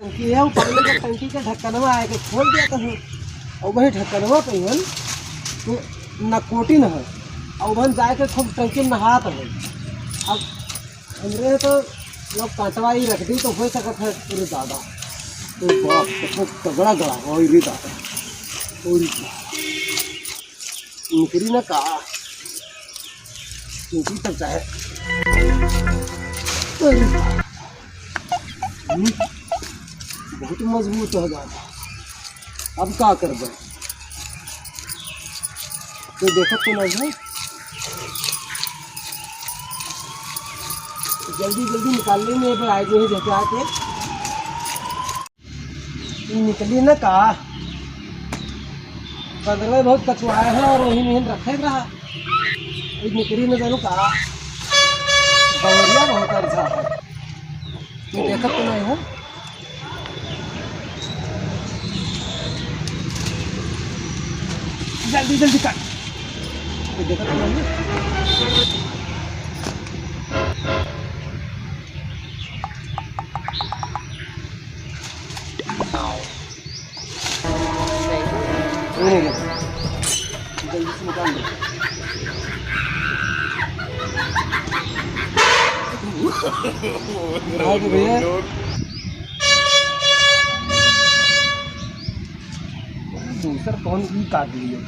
टंकी है, वो पानी का टंकी का ढक्कनवा आए के खोल दिया कहूँ और वही ढक्कनवा कहीं तो न कोटी न है और वह जाए के खूब टंकी में नहात है। अब हमरे तो लोग काटवाई रख दी तो हो सकत है पूरे ज़्यादा तो बाप तो तगड़ा गड़ा और री दादा और निकली ना कहा निकली तब चाहे बहुत मजबूत हो जाता। अब क्या कर दे तो देखो तो नहीं है जल्दी जल्दी निकालने में पर आए जो है जैसे आके निकली ना कहा बदले बहुत कचुआए हैं और वही में रखे रहा निकली न जानू कहा बवरिया बहुत अच्छा है तो देखो तो नहीं है जल्दी जल्दी काट तो देखो तो नहीं जल्दी से निकाल दो भैया दूसरा कौन भी काट लिए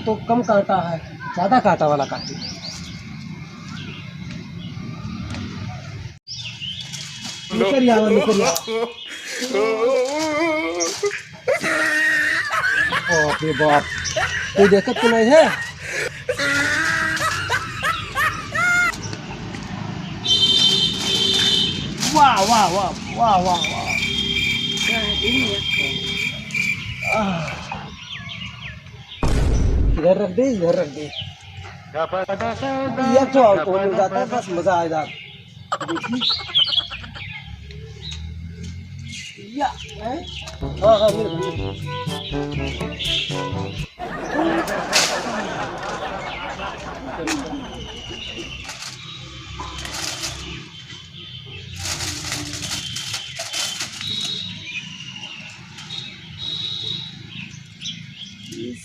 तो कम काटा है ज़्यादा काटा वाला काटे निकलिया बाप रे बाप कोई दिक्कत तो नहीं है वाह वाह वाह वाह वाह वाह इधर रख दे इधर रख दे ये तो आपको मिल जाता है बस मजा आ जाता या हाँ हाँ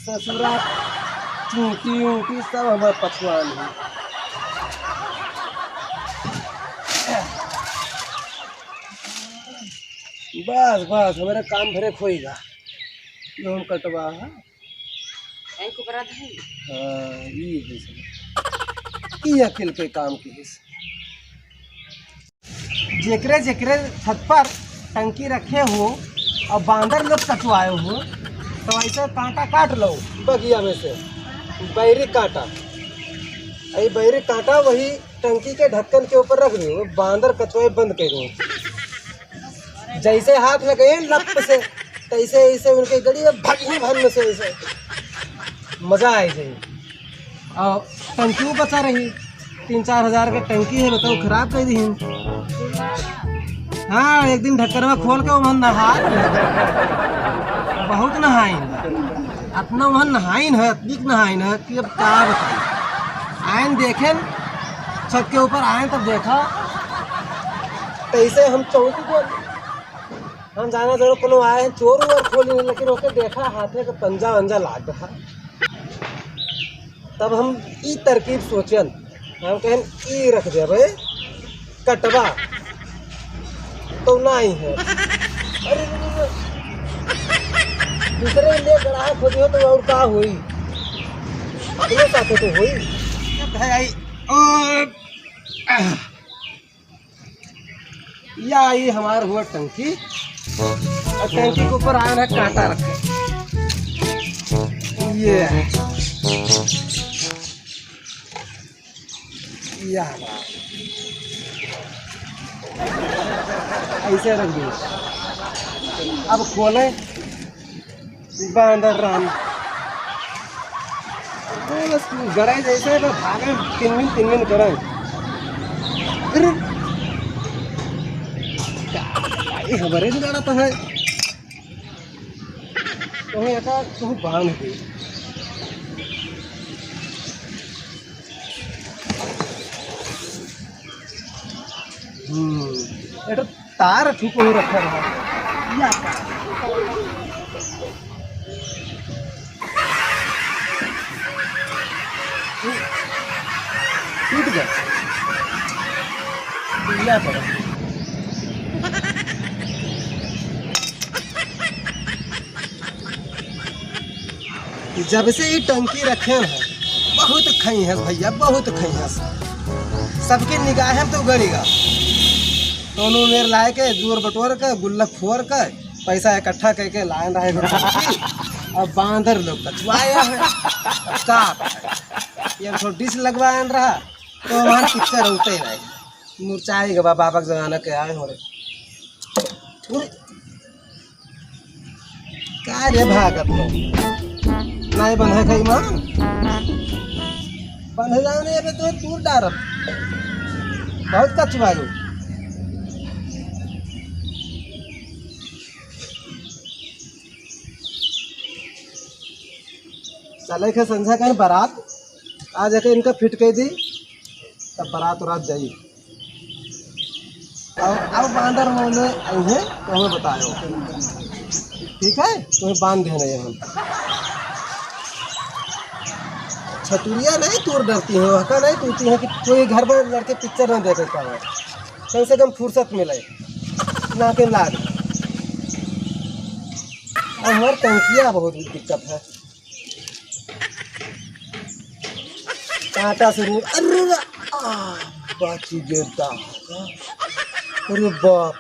ससुरा चूंटी ऊँटी सब हमारे पछुआन है बस बस हमारा काम भरे खोएगा जो हम कटवा है हाँ ये अकेले के काम की है जेकरे जेकरे छत पर टंकी रखे हो और बांदर लोग कटवाए हो तो ऐसे कांटा काट लो बगिया में से बैरी कांटा ये बैरी कांटा वही टंकी के ढक्कन के ऊपर रख दो बांदर कचवाए बंद कर दो जैसे हाथ लगे लप से तैसे ऐसे उनके गड़ी में भगी भर से ऐसे मजा आए जाए और टंकी बचा रही 3-4 हज़ार की टंकी है बताओ खराब कर दी हाँ एक दिन ढक्कन में खोल के वहाँ नहा बहुत नहाइन अपना वहाँ नहाइन है अतिक नहाइन है कि अब क्या बताएं आयन देखें छत के ऊपर आए तब देखा तैसे हम चौकी को हम जाना जरूर कोनो आए हैं चोर और खोली लेकिन ओके देखा हाथे का पंजा वंजा लाग रहा तब हम ई तरकीब सोचन हम कहें ई रख दे भाई कटवा तो नहीं है अरे दूसरे लिए गड़ा खोजी हो तो और क्या हुई अपने साथ तो हुई या ये हमारा हुआ टंकी और टंकी के ऊपर आया है कांटा रखे ये या ऐसे रख दो अब खोले बांदर राम बस गड़े जैसे भागे 3 मिनट करें हमारे भी गाड़ा तो है तुम्हें ऐसा तुम बांध दे ये तो तार ठुको हो रखा रहा या टूट गया बिल्ला पड़ा। जब से ये टंकी रखे हैं बहुत खई है भैया, बहुत खई है। सबकी निगाहें तो गड़ेगा। दोनों मेर लाए के दूर बटोर के गुल्लक फोर के पैसा इकट्ठा करके लाए रहे और बांदर लोग कचवाया है का ये थोड़ा डिश लगवाए रहा तो हमारा पिक्चर होते ही रहे मुरचाई के बाबा का जमाना के आए हो रहे का रे भागत नहीं बंधे कहीं मां बंधे जाने अबे तो दूर डारब बहुत कचवायो। चले के संझा कहीं बारात आज जाके इनका फिट कर दी तब बारात रात जाई और अब बांदर मोले आई है तो हमें बताओ ठीक है तुम्हें बांध देना ये हम छतुरिया नहीं तूर डरती है हका नहीं टूटती है कि कोई घर में लड़के पिक्चर न देखे का कम से कम फुर्सत मिले ना के लाग और हमारे टंकिया बहुत दिक्कत है कांटा से अरे बाची गिरता अरे बाप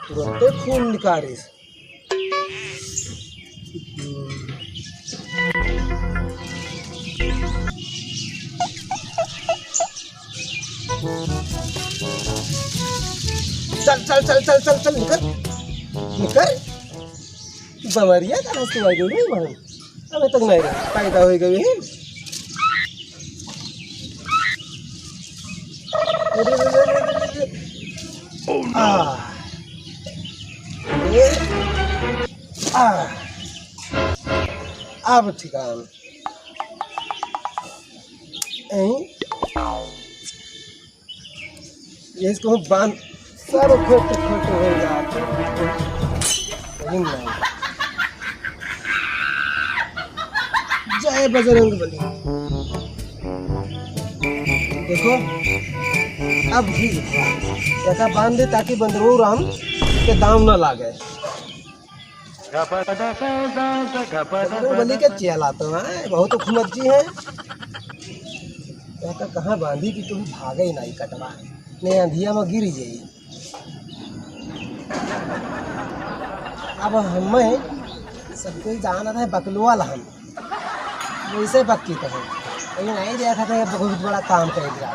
तुरंत खून निकाले चल चल चल चल चल चल निकल निकल बमरिया का रास्ते आ गई नहीं अबे तक नहीं पैदा हो गई है अब ठिकान ये इसको बांध सारो खोट खोट हो जाते जय बजरंग बली। देखो अब भी ऐसा बांध दे ताकि बंदरों राम के दाम न लागे। बली के चलाते हैं बहुत खुमज्जी है कहाँ बांधी कि तुम भागे ही नहीं कटवा नहीं अंधिया में गिर जाई। अब हमें सबको जाना था बकलुआ हम वैसे बक्की तो है लेकिन नहीं देखा था बहुत बड़ा काम कर दिया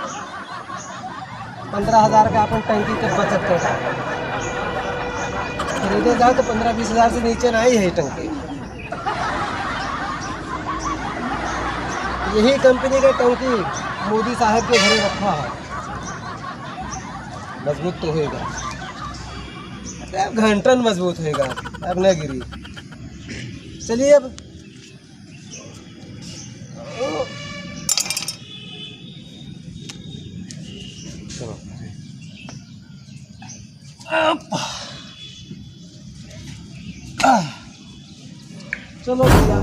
15,000 का अपन टंकी के बचत करता खरीदे जाओ तो 15-20 हज़ार से नीचे नहीं है टंकी। यही कंपनी का टंकी मोदी साहब के घरे रखा है मजबूत तो होएगा अब घंटन मजबूत होएगा अब न गिरी। चलिए अब चलो भैया